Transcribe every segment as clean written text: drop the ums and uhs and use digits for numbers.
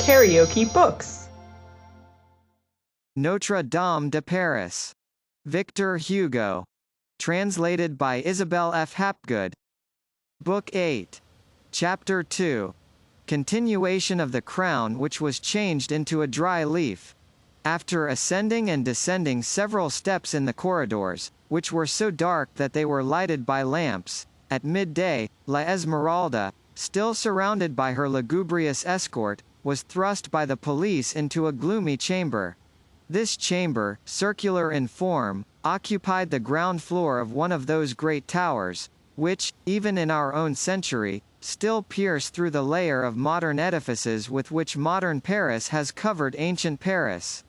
KaraokeBooks. Notre-Dame de Paris. Victor Hugo. Translated by Isabel F. Hapgood. Book 8. Chapter 2. Continuation of the crown which was changed into a dry leaf. After ascending and descending several steps in the corridors, which were so dark that they were lighted by lamps, at midday, La Esmeralda, still surrounded by her lugubrious escort, was thrust by the police into a gloomy chamber. This chamber, circular in form, occupied the ground floor of one of those great towers, which, even in our own century, still pierce through the layer of modern edifices with which modern Paris has covered ancient Paris.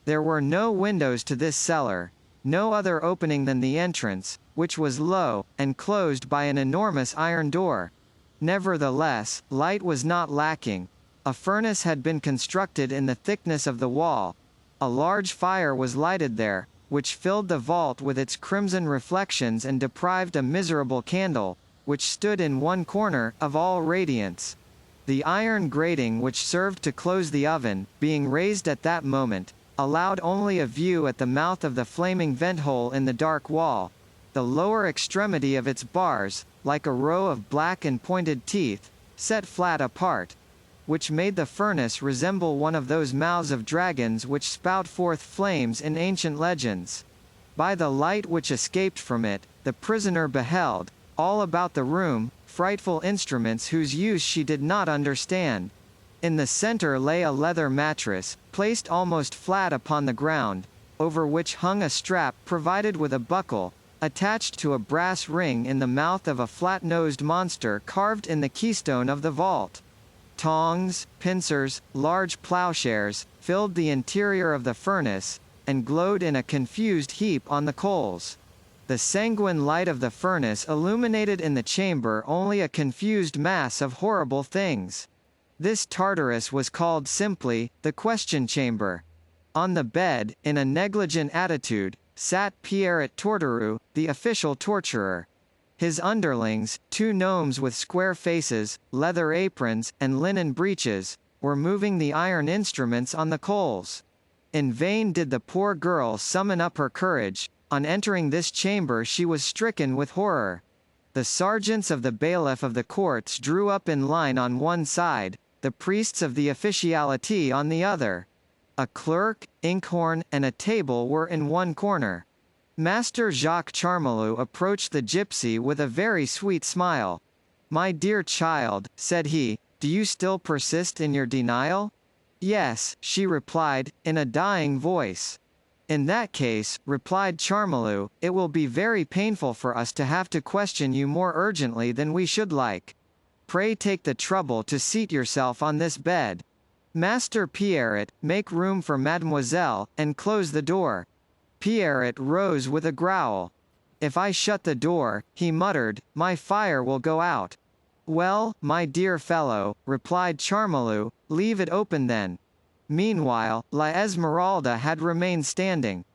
There were no windows to this cellar, no other opening than the entrance, which was low, and closed by an enormous iron door. Nevertheless, light was not lacking. A furnace had been constructed in the thickness of the wall. A large fire was lighted there, which filled the vault with its crimson reflections and deprived a miserable candle, which stood in one corner, of all radiance. The iron grating which served to close the oven, being raised at that moment, allowed only a view at the mouth of the flaming vent-hole in the dark wall. The lower extremity of its bars, like a row of black and pointed teeth, set flat apart, which made the furnace resemble one of those mouths of dragons which spout forth flames in ancient legends. By the light which escaped from it, the prisoner beheld, all about the room, frightful instruments whose use she did not understand. In the center lay a leather mattress, placed almost flat upon the ground, over which hung a strap provided with a buckle, attached to a brass ring in the mouth of a flat-nosed monster carved in the keystone of the vault. Tongs, pincers, large plowshares, filled the interior of the furnace, and glowed in a confused heap on the coals. The sanguine light of the furnace illuminated in the chamber only a confused mass of horrible things. This Tartarus was called simply, the question chamber. On the bed, in a negligent attitude, sat Pierre Torterue, the official torturer. His underlings, two gnomes with square faces, leather aprons, and linen breeches, were moving the iron instruments on the coals. In vain did the poor girl summon up her courage. On entering this chamber she was stricken with horror. The sergeants of the bailiff of the courts drew up in line on one side, the priests of the officiality on the other. A clerk, inkhorn, and a table were in one corner. Master Jacques Charmolue approached the gypsy with a very sweet smile. "My dear child," said he, "do you still persist in your denial?" "Yes," she replied, in a dying voice. "In that case," replied Charmolue, "it will be very painful for us to have to question you more urgently than we should like. Pray take the trouble to seat yourself on this bed. Master Pierret, make room for mademoiselle, and close the door." Pierret rose with a growl. "If I shut the door," he muttered, "my fire will go out." "Well, my dear fellow," replied Charmolue, "leave it open then." Meanwhile, La Esmeralda had remained standing.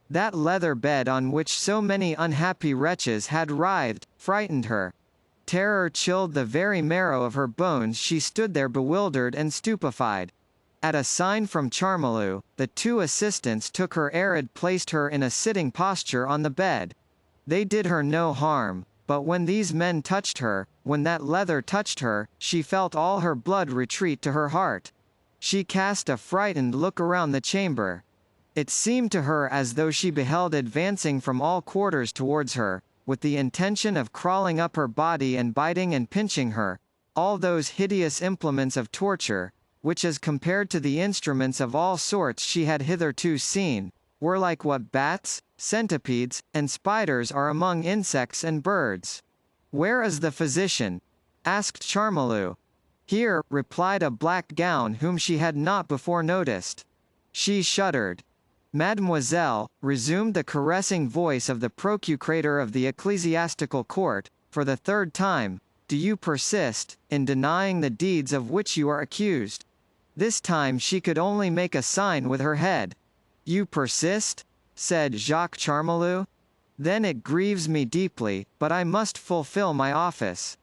That leather bed on which so many unhappy wretches had writhed, frightened her. Terror chilled the very marrow of her bones. She stood there bewildered and stupefied. At a sign from Charmolue, the two assistants took her and placed her in a sitting posture on the bed. They did her no harm, but when these men touched her, when that leather touched her, she felt all her blood retreat to her heart. She cast a frightened look around the chamber. It seemed to her as though she beheld advancing from all quarters towards her, with the intention of crawling up her body and biting and pinching her, all those hideous implements of torture, which as compared to the instruments of all sorts she had hitherto seen, were like what bats, centipedes, and spiders are among insects and birds. "Where is the physician?" asked Charmolue. "Here," replied a black gown whom she had not before noticed. She shuddered. "Mademoiselle," resumed the caressing voice of the procurator of the ecclesiastical court, for the third time, "do you persist in denying the deeds of which you are accused?" This time she could only make a sign with her head. "You persist?" said Jacques Charmolue. "Then it grieves me deeply, but I must fulfill my office."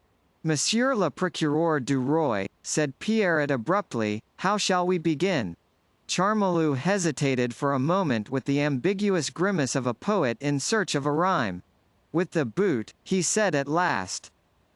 Monsieur le Procureur du Roi, said Pierrot abruptly, how shall we begin? Charmolue hesitated for a moment with the ambiguous grimace of a poet in search of a rhyme. With the boot, he said at last.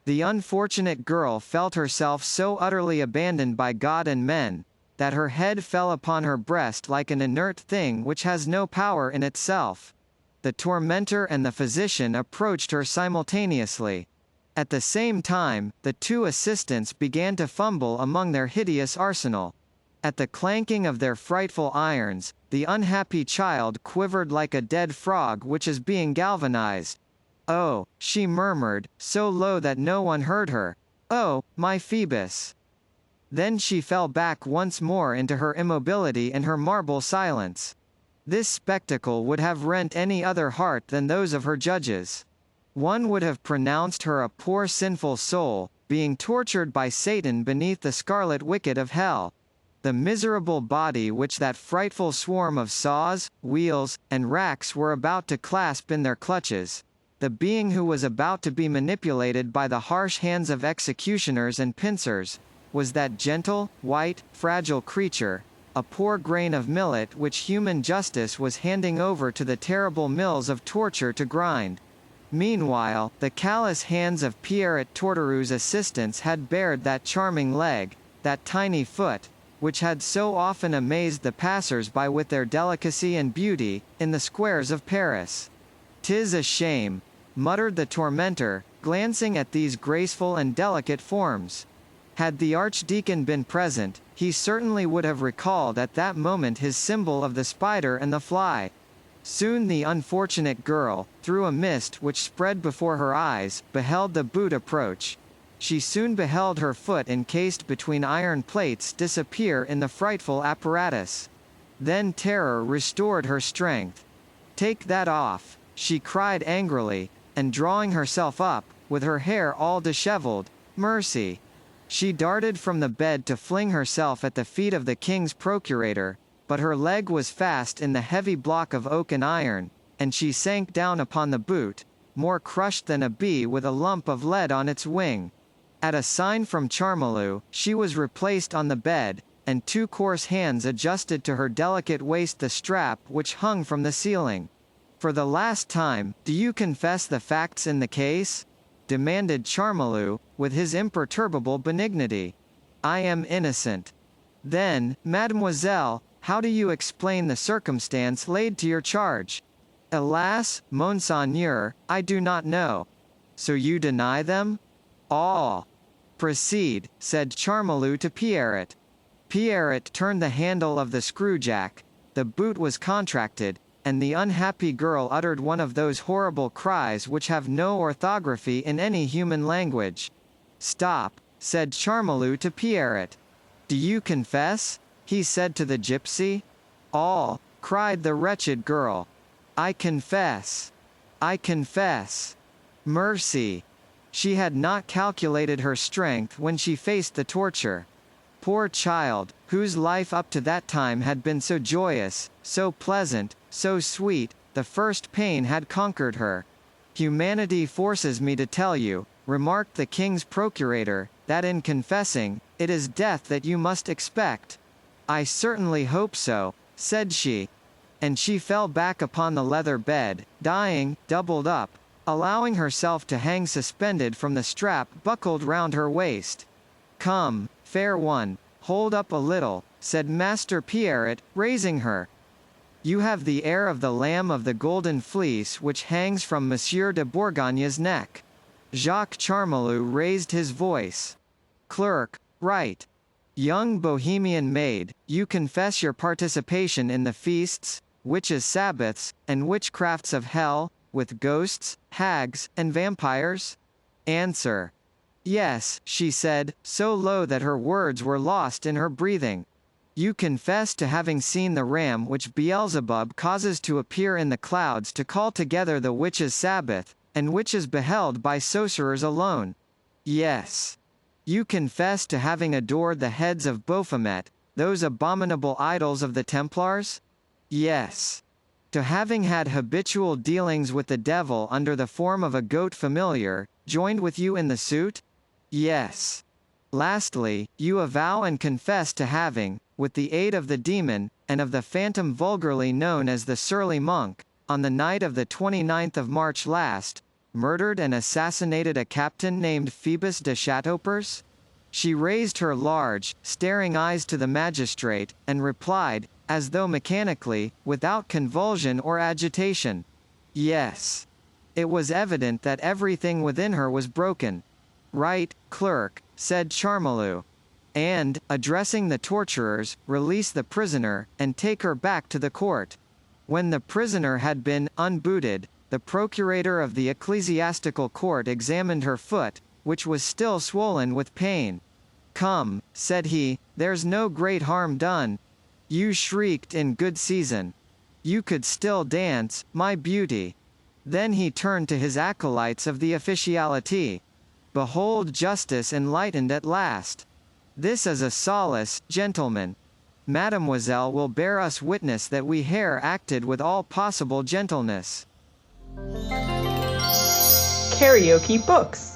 The unfortunate girl felt herself so utterly abandoned by God and men, that her head fell upon her breast like an inert thing which has no power in itself. The tormentor and the physician approached her simultaneously. At the same time, the two assistants began to fumble among their hideous arsenal. At the clanking of their frightful irons, the unhappy child quivered like a dead frog which is being galvanized. "Oh," she murmured, so low that no one heard her. "Oh, my Phoebus." Then she fell back once more into her immobility and her marble silence. This spectacle would have rent any other heart than those of her judges. One would have pronounced her a poor sinful soul, being tortured by Satan beneath the scarlet wicket of hell. The miserable body which that frightful swarm of saws, wheels, and racks were about to clasp in their clutches, the being who was about to be manipulated by the harsh hands of executioners and pincers, was that gentle, white, fragile creature, a poor grain of millet which human justice was handing over to the terrible mills of torture to grind. Meanwhile, the callous hands of Pierrot Torterou's assistants had bared that charming leg, that tiny foot, which had so often amazed the passers-by with their delicacy and beauty, in the squares of Paris. "'Tis a shame," muttered the tormentor, glancing at these graceful and delicate forms. Had the archdeacon been present, he certainly would have recalled at that moment his symbol of the spider and the fly. Soon the unfortunate girl, through a mist which spread before her eyes, beheld the boot approach. She soon beheld her foot encased between iron plates disappear in the frightful apparatus. Then terror restored her strength. "Take that off," she cried angrily, and drawing herself up, with her hair all dishevelled, "mercy." She darted from the bed to fling herself at the feet of the king's procurator, but her leg was fast in the heavy block of oak and iron, and she sank down upon the boot, more crushed than a bee with a lump of lead on its wing. At a sign from Charmolue, she was replaced on the bed, and two coarse hands adjusted to her delicate waist the strap which hung from the ceiling. "For the last time, do you confess the facts in the case?" demanded Charmolue, with his imperturbable benignity. "I am innocent." "Then, mademoiselle, how do you explain the circumstance laid to your charge?" "Alas, monseigneur, I do not know." "So you deny them?" "All." "Proceed," said Charmolue to Pierrot. Pierrot turned the handle of the screwjack, the boot was contracted, and the unhappy girl uttered one of those horrible cries which have no orthography in any human language. "Stop," said Charmolue to Pierrot. "Do you confess?" he said to the gypsy. "All," cried the wretched girl. "I confess. I confess. Mercy." She had not calculated her strength when she faced the torture. Poor child, whose life up to that time had been so joyous, so pleasant, so sweet, the first pain had conquered her. "Humanity forces me to tell you," remarked the king's procurator, "that in confessing, it is death that you must expect." "I certainly hope so," said she. And she fell back upon the leather bed, dying, doubled up, allowing herself to hang suspended from the strap buckled round her waist. "Come, fair one, hold up a little," said Master Pierrot, raising her. "You have the air of the lamb of the golden fleece which hangs from Monsieur de Bourgogne's neck." Jacques Charmolue raised his voice. "Clerk, write. Young Bohemian maid, you confess your participation in the feasts, witches' sabbaths, and witchcrafts of hell, with ghosts, hags, and vampires?" Answer. "Yes," she said, so low that her words were lost in her breathing. "You confess to having seen the ram which Beelzebub causes to appear in the clouds to call together the witches' sabbath, and which is beheld by sorcerers alone?" "Yes." "You confess to having adored the heads of Baphomet, those abominable idols of the Templars?" "Yes." "To having had habitual dealings with the devil under the form of a goat familiar, joined with you in the suit?" Yes. Lastly, you avow and confess to having, with the aid of the demon, and of the phantom vulgarly known as the surly monk, on the night of the 29th of March last, murdered and assassinated a captain named Phoebus de Chateaupers? She raised her large, staring eyes to the magistrate, and replied, as though mechanically, without convulsion or agitation. Yes. It was evident that everything within her was broken. Right, clerk, said Charmolue. And, addressing the torturers, release the prisoner, and take her back to the court. When the prisoner had been unbooted, the procurator of the ecclesiastical court examined her foot, which was still swollen with pain. Come, said he, there's no great harm done. You shrieked in good season. You could still dance, my beauty. Then he turned to his acolytes of the officiality. Behold justice enlightened at last. This is a solace, gentlemen. Mademoiselle will bear us witness that we here acted with all possible gentleness. KaraokeBooks.